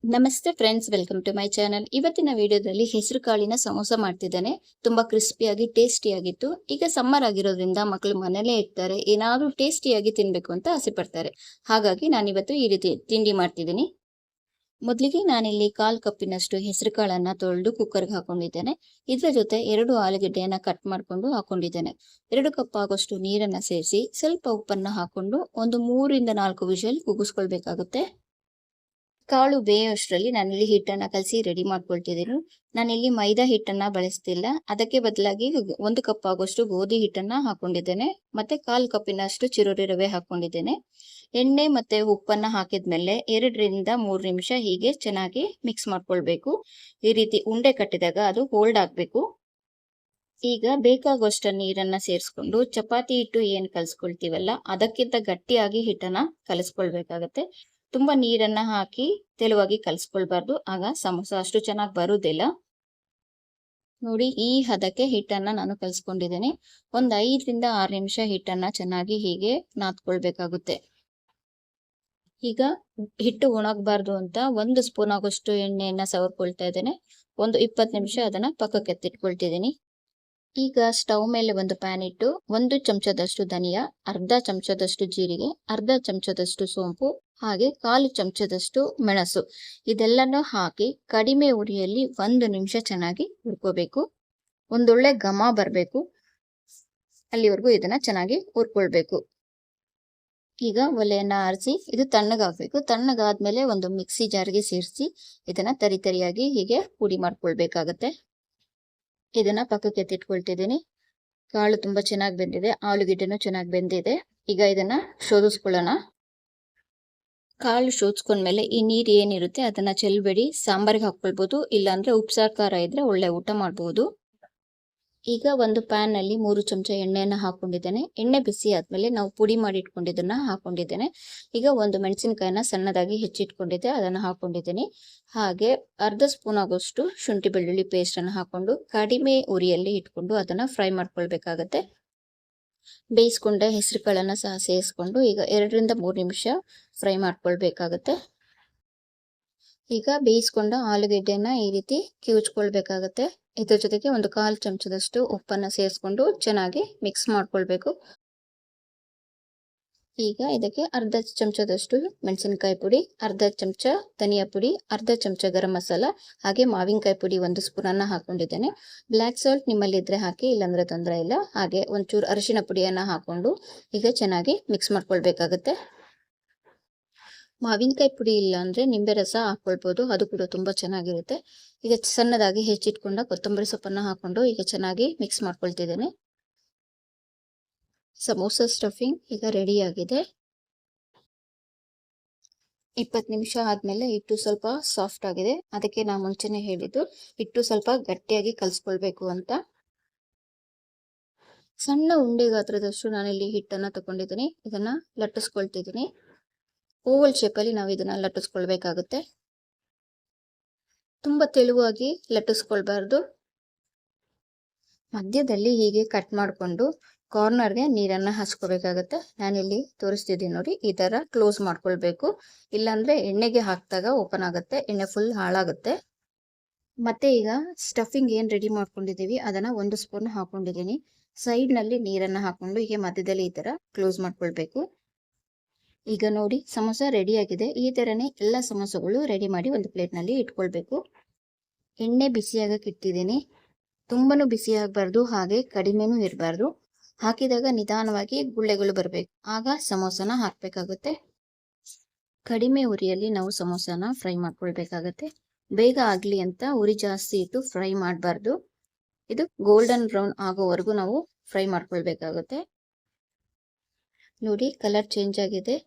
ನಮಸ್ತೆ friends, welcome to my channel. ಇವತ್ತಿನ ವಿಡಿಯೋದಲ್ಲಿ ಹೆಸರು ಕಾಳಿನ ಸಮೋಸ ಮಾಡ್ತಿದ್ದೇನೆ. ತುಂಬಾ ಕ್ರಿಸ್ಪಿಯಾಗಿ ಟೇಸ್ಟಿಯಾಗಿತ್ತು. ಈಗ ಸಮ್ಮರ್ ಆಗಿರೋದ್ರಿಂದ ಮಕ್ಕಳು ಮನೇಲೇ ಇರ್ತಾರೆ, ಏನಾದರೂ ಟೇಸ್ಟಿಯಾಗಿ ತಿನ್ಬೇಕು ಅಂತ ಆಸೆ ಪಡ್ತಾರೆ. ಹಾಗಾಗಿ ನಾನಿವತ್ತು ಈ ರೀತಿ ತಿಂಡಿ ಮಾಡ್ತಿದ್ದೀನಿ. ಮೊದಲಿಗೆ ನಾನಿಲ್ಲಿ 1/4 ಕಪ್ಪಿನಷ್ಟು ಹೆಸರು ಕಾಳನ್ನ ತೊಳೆದು ಕುಕ್ಕರ್ಗೆ ಹಾಕೊಂಡಿದ್ದೇನೆ. ಇದರ ಜೊತೆ 2 ಆಲೂಗೆಡ್ಡೆಯನ್ನ ಕಟ್ ಮಾಡ್ಕೊಂಡು ಹಾಕೊಂಡಿದ್ದೇನೆ. 2 ಕಪ್ ಆಗೋಷ್ಟು ನೀರನ್ನ ಸೇರಿಸಿ ಸ್ವಲ್ಪ ಉಪ್ಪನ್ನ ಹಾಕೊಂಡು ಒಂದು 3 ಇಂದ 4 ವಿಷಲ್ ಕೂಗಿಸ್ಕೊಳ್ಬೇಕಾಗುತ್ತೆ. ಕಾಳು ಬೇಯೋಷ್ಟರಲ್ಲಿ ನಾನಿಲ್ಲಿ ಹಿಟ್ಟನ್ನ ಕಲಸಿ ರೆಡಿ ಮಾಡ್ಕೊಳ್ತಿದ್ದೀನಿ. ನಾನಿಲ್ಲಿ ಮೈದಾ ಹಿಟ್ಟನ್ನ ಬಳಸ್ತಿಲ್ಲ, ಅದಕ್ಕೆ ಬದಲಾಗಿ 1 ಕಪ್ ಆಗೋಷ್ಟು ಗೋಧಿ ಹಿಟ್ಟನ್ನ ಹಾಕೊಂಡಿದ್ದೇನೆ. ಮತ್ತೆ 1/4 ಕಪ್ಪಿನಷ್ಟು ಚಿರೋಟಿ ರವೆ ಹಾಕೊಂಡಿದ್ದೇನೆ. ಎಣ್ಣೆ ಮತ್ತೆ ಉಪ್ಪನ್ನ ಹಾಕಿದ್ಮೇಲೆ 2 ರಿಂದ 3 ನಿಮಿಷ ಹೀಗೆ ಚೆನ್ನಾಗಿ ಮಿಕ್ಸ್ ಮಾಡ್ಕೊಳ್ಬೇಕು. ಈ ರೀತಿ ಉಂಡೆ ಕಟ್ಟಿದಾಗ ಅದು ಹೋಲ್ಡ್ ಆಗ್ಬೇಕು. ಈಗ ಬೇಕಾಗುವಷ್ಟು ನೀರನ್ನ ಸೇರಿಸ್ಕೊಂಡು ಚಪಾತಿ ಹಿಟ್ಟು ಏನ್ ಕಲ್ಸ್ಕೊಳ್ತೀವಲ್ಲ ಅದಕ್ಕಿಂತ ಗಟ್ಟಿಯಾಗಿ ಹಿಟ್ಟನ್ನ ಕಲಸ್ಕೊಳ್ಬೇಕಾಗತ್ತೆ. ತುಂಬಾ ನೀರನ್ನ ಹಾಕಿ ತೆಳುವಾಗಿ ಕಲಸ್ಕೊಳ್ಬಾರ್ದು, ಆಗ ಸಮೋಸ ಅಷ್ಟು ಚೆನ್ನಾಗಿ ಬರುವುದಿಲ್ಲ. ನೋಡಿ, ಈ ಹದಕ್ಕೆ ಹಿಟ್ಟನ್ನ ನಾನು ಕಲ್ಸ್ಕೊಂಡಿದ್ದೇನೆ. ಒಂದ್ 5 ರಿಂದ 6 ನಿಮಿಷ ಹಿಟ್ಟನ್ನ ಚೆನ್ನಾಗಿ ಹೀಗೆ ನಾದ್ಕೊಳ್ಬೇಕಾಗುತ್ತೆ. ಈಗ ಹಿಟ್ಟು ಒಣಗಬಾರ್ದು ಅಂತ 1 ಸ್ಪೂನ್ ಆಗೋಷ್ಟು ಎಣ್ಣೆಯನ್ನ ಸವರ್ಕೊಳ್ತಾ ಇದ್ದೇನೆ. ಒಂದು 20 ನಿಮಿಷ ಅದನ್ನ ಪಕ್ಕಕ್ಕೆ ಎತ್ತಿಟ್ಕೊಳ್ತಿದ್ದೀನಿ. ಈಗ ಸ್ಟವ್ ಮೇಲೆ ಒಂದು ಪ್ಯಾನ್ ಇಟ್ಟು 1 ಚಮಚದಷ್ಟು ಧನಿಯಾ, ಅರ್ಧ ಚಮಚದಷ್ಟು ಜೀರಿಗೆ, ಅರ್ಧ ಚಮಚದಷ್ಟು ಸೋಂಪು, ಹಾಗೆ 1/4 ಚಮಚದಷ್ಟು ಮೆಣಸು ಇದೆಲ್ಲನೂ ಹಾಕಿ ಕಡಿಮೆ ಉರಿಯಲ್ಲಿ 1 ನಿಮಿಷ ಚೆನ್ನಾಗಿ ಹುರ್ಕೋಬೇಕು. ಒಂದೊಳ್ಳೆ ಘಮ ಬರಬೇಕು, ಅಲ್ಲಿವರೆಗೂ ಇದನ್ನ ಚೆನ್ನಾಗಿ ಹುರ್ಕೊಳ್ಬೇಕು. ಈಗ ಒಲೆಯನ್ನ ಆರಿಸಿ ಇದು ತಣ್ಣಗಾಗಬೇಕು. ತಣ್ಣಗಾದ್ಮೇಲೆ ಒಂದು ಮಿಕ್ಸಿ ಜಾರ್ಗೆ ಸೇರಿಸಿ ಇದನ್ನ ತರಿಯಾಗಿ ಹೀಗೆ ಪುಡಿ ಮಾಡ್ಕೊಳ್ಬೇಕಾಗತ್ತೆ. ಇದನ್ನ ಪಕ್ಕಕ್ಕೆ ಎತ್ತಿಟ್ಕೊಳ್ತಿದ್ದೀನಿ. ಕಾಳು ತುಂಬಾ ಚೆನ್ನಾಗಿ ಬೆಂದಿದೆ, ಆಲೂಗೆಡ್ಡೆನೂ ಚೆನ್ನಾಗಿ ಬೆಂದಿದೆ. ಈಗ ಇದನ್ನ ಶೋಧಿಸ್ಕೊಳ್ಳೋಣ. ಕಾಳು ಶೋಧಿಸ್ಕೊಂಡ್ಮೇಲೆ ಈ ನೀರು ಏನಿರುತ್ತೆ ಅದನ್ನ ಚೆಲ್ಬೇಡಿ, ಸಾಂಬಾರಿಗೆ ಹಾಕೊಳ್ಬಹುದು, ಇಲ್ಲಾಂದ್ರೆ ಉಪ್ಸಾರು ಖಾರ ಇದ್ರೆ ಒಳ್ಳೆ ಊಟ ಮಾಡಬಹುದು. ಈಗ ಒಂದು ಪ್ಯಾನ್ ನಲ್ಲಿ 3 ಚಮಚ ಎಣ್ಣೆಯನ್ನ ಹಾಕೊಂಡಿದ್ದೇನೆ. ಎಣ್ಣೆ ಬಿಸಿ ಆದ್ಮೇಲೆ ನಾವು ಪುಡಿ ಮಾಡಿ ಇಟ್ಕೊಂಡಿದ್ದನ್ನ ಹಾಕೊಂಡಿದ್ದೇನೆ. ಈಗ ಒಂದು ಮೆಣಸಿನಕಾಯಿನ ಸಣ್ಣದಾಗಿ ಹೆಚ್ಚಿಟ್ಕೊಂಡಿದ್ದೆ, ಅದನ್ನ ಹಾಕೊಂಡಿದ್ದೀನಿ. ಹಾಗೆ ಅರ್ಧ ಸ್ಪೂನ್ ಆಗೋಷ್ಟು ಶುಂಠಿ ಬೆಳ್ಳುಳ್ಳಿ ಪೇಸ್ಟ್ ಅನ್ನು ಹಾಕೊಂಡು ಕಡಿಮೆ ಉರಿಯಲ್ಲಿ ಇಟ್ಕೊಂಡು ಅದನ್ನ ಫ್ರೈ ಮಾಡ್ಕೊಳ್ಬೇಕಾಗತ್ತೆ. ಬೇಯಿಸ್ಕೊಂಡ ಹೆಸರು ಕಾಳನ್ನ ಸಹ ಸೇರಿಸ್ಕೊಂಡು ಈಗ 2 ರಿಂದ 3 ನಿಮಿಷ ಫ್ರೈ ಮಾಡ್ಕೊಳ್ಬೇಕಾಗತ್ತೆ. ಈಗ ಬೇಯಿಸ್ಕೊಂಡ ಆಲೂಗೆಡ್ಡೆನ ಈ ರೀತಿ ಕಿವುಚ್ಕೊಳ್ಬೇಕಾಗತ್ತೆ. ಇದ್ರ ಜೊತೆಗೆ ಒಂದು 1/4 ಚಮಚದಷ್ಟು ಉಪ್ಪನ್ನ ಸೇರಿಸ್ಕೊಂಡು ಚೆನ್ನಾಗಿ ಮಿಕ್ಸ್ ಮಾಡ್ಕೊಳ್ಬೇಕು. ಈಗ ಇದಕ್ಕೆ ಅರ್ಧ ಚಮಚದಷ್ಟು ಮೆಣಸಿನಕಾಯಿ ಪುಡಿ, ಅರ್ಧ ಚಮಚ ಧನಿಯಾ ಪುಡಿ, ಅರ್ಧ ಚಮಚ ಗರಂ ಮಸಾಲ, ಹಾಗೆ ಮಾವಿನಕಾಯಿ ಪುಡಿ 1 ಸ್ಪೂನ್ ಅನ್ನ ಹಾಕೊಂಡಿದ್ದೇನೆ. ಬ್ಲ್ಯಾಕ್ ಸಾಲ್ಟ್ ನಿಮ್ಮಲ್ಲಿ ಇದ್ರೆ ಹಾಕಿ, ಇಲ್ಲಾಂದ್ರೆ ತೊಂದರೆ ಇಲ್ಲ. ಹಾಗೆ ಒಂಚೂರು ಅರಿಶಿನ ಪುಡಿಯನ್ನ ಹಾಕೊಂಡು ಈಗ ಚೆನ್ನಾಗಿ ಮಿಕ್ಸ್ ಮಾಡ್ಕೊಳ್ಬೇಕಾಗತ್ತೆ. ಮಾವಿನಕಾಯಿ ಪುಡಿ ಇಲ್ಲ ಅಂದ್ರೆ ನಿಂಬೆ ರಸ ಹಾಕೊಳ್ಬಹುದು, ಅದು ಕೂಡ ತುಂಬಾ ಚೆನ್ನಾಗಿರುತ್ತೆ. ಈಗ ಸಣ್ಣದಾಗಿ ಹೆಚ್ಚಿಟ್ಕೊಂಡ ಕೊತ್ತಂಬರಿ ಸೊಪ್ಪನ್ನ ಹಾಕೊಂಡು ಈಗ ಚೆನ್ನಾಗಿ ಮಿಕ್ಸ್ ಮಾಡ್ಕೊಳ್ತಿದ್ದೇನೆ. ಸಮೋಸ ಸ್ಟಫಿಂಗ್ ಈಗ ರೆಡಿ ಆಗಿದೆ. 20 ನಿಮಿಷ ಆದ್ಮೇಲೆ ಹಿಟ್ಟು ಸ್ವಲ್ಪ ಸಾಫ್ಟ್ ಆಗಿದೆ. ಅದಕ್ಕೆ ನಾ ಮುಂಚೆನೆ ಹೇಳಿದ್ದು ಹಿಟ್ಟು ಸ್ವಲ್ಪ ಗಟ್ಟಿಯಾಗಿ ಕಲ್ಸ್ಕೊಳ್ಬೇಕು ಅಂತ. ಸಣ್ಣ ಉಂಡೆ ಗಾತ್ರದಷ್ಟು ನಾನಿಲ್ಲಿ ಹಿಟ್ಟನ್ನ ತಗೊಂಡಿದ್ದೀನಿ. ಇದನ್ನ ಲಟ್ಟಿಸ್ಕೊಳ್ತಿದ್ದೀನಿ. ಓವಲ್ ಶೇಪ್ ಅಲ್ಲಿ ನಾವು ಇದನ್ನ ಲಟ್ಟಿಸ್ಕೊಳ್ಬೇಕಾಗುತ್ತೆ. ತುಂಬಾ ತೆಳುವಾಗಿ ಲಟ್ಟಿಸ್ಕೊಳ್ಬಾರ್ದು. ಮಧ್ಯದಲ್ಲಿ ಹೀಗೆ ಕಟ್ ಮಾಡಿಕೊಂಡು ಕಾರ್ನರ್ಗೆ ನೀರನ್ನ ಹಚ್ಕೋಬೇಕಾಗತ್ತೆ. ನಾನಿಲ್ಲಿ ತೋರಿಸ್ತಿದ್ದೀನಿ ನೋಡಿ, ಈ ತರ ಕ್ಲೋಸ್ ಮಾಡ್ಕೊಳ್ಬೇಕು, ಇಲ್ಲಾಂದ್ರೆ ಎಣ್ಣೆಗೆ ಹಾಕಿದಾಗ ಓಪನ್ ಆಗುತ್ತೆ, ಎಣ್ಣೆ ಫುಲ್ ಹಾಳಾಗುತ್ತೆ. ಮತ್ತೆ ಈಗ ಸ್ಟಫಿಂಗ್ ಏನ್ ರೆಡಿ ಮಾಡ್ಕೊಂಡಿದೀವಿ ಅದನ್ನ 1 ಸ್ಪೂನ್ ಹಾಕೊಂಡಿದ್ದೀನಿ. ಸೈಡ್ ನಲ್ಲಿ ನೀರನ್ನ ಹಾಕೊಂಡು ಹೀಗೆ ಮಧ್ಯದಲ್ಲಿ ಈ ತರ ಕ್ಲೋಸ್ ಮಾಡ್ಕೊಳ್ಬೇಕು. ಈಗ ನೋಡಿ, ಸಮೋಸ ರೆಡಿ ಆಗಿದೆ. ಈ ತರನೇ ಎಲ್ಲ ಸಮೋಸಗಳು ರೆಡಿ ಮಾಡಿ ಒಂದು ಪ್ಲೇಟ್ ನಲ್ಲಿ ಇಟ್ಕೊಳ್ಬೇಕು. ಎಣ್ಣೆ ಬಿಸಿಯಾಗಕ್ಕೆ ಇಟ್ಟಿದ್ದೀನಿ. ತುಂಬಾನು ಬಿಸಿ ಆಗಬಾರ್ದು, ಹಾಗೆ ಕಡಿಮೆನೂ ಇರಬಾರ್ದು. ಹಾಕಿದಾಗ ನಿಧಾನವಾಗಿ ಗುಳ್ಳೆಗಳು ಬರಬೇಕು, ಆಗ ಸಮೋಸನ ಹಾಕ್ಬೇಕಾಗುತ್ತೆ. ಕಡಿಮೆ ಉರಿಯಲ್ಲಿ ನಾವು ಸಮೋಸನ ಫ್ರೈ ಮಾಡ್ಕೊಳ್ಬೇಕಾಗತ್ತೆ. ಬೇಗ ಆಗ್ಲಿ ಅಂತ ಉರಿ ಜಾಸ್ತಿ ಇಟ್ಟು ಫ್ರೈ ಮಾಡಬಾರ್ದು. ಇದು ಗೋಲ್ಡನ್ ಬ್ರೌನ್ ಆಗೋವರೆಗೂ ನಾವು ಫ್ರೈ ಮಾಡ್ಕೊಳ್ಬೇಕಾಗುತ್ತೆ. ನೋಡಿ, ಕಲರ್ ಚೇಂಜ್ ಆಗಿದೆ.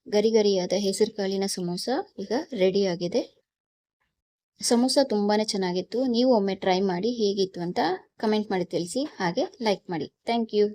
ಗರಿ ಗರಿಯಾದ ಹೆಸರು ಕಾಳಿನ ಸಮೋಸ ಈಗ ರೆಡಿ ಆಗಿದೆ. ಸಮೋಸ ತುಂಬಾನೇ ಚೆನ್ನಾಗಿತ್ತು. ನೀವು ಒಮ್ಮೆ ಟ್ರೈ ಮಾಡಿ ಹೇಗಿತ್ತು ಅಂತ ಕಮೆಂಟ್ ಮಾಡಿ ತಿಳಿಸಿ, ಹಾಗೆ ಲೈಕ್ ಮಾಡಿ. Thank you.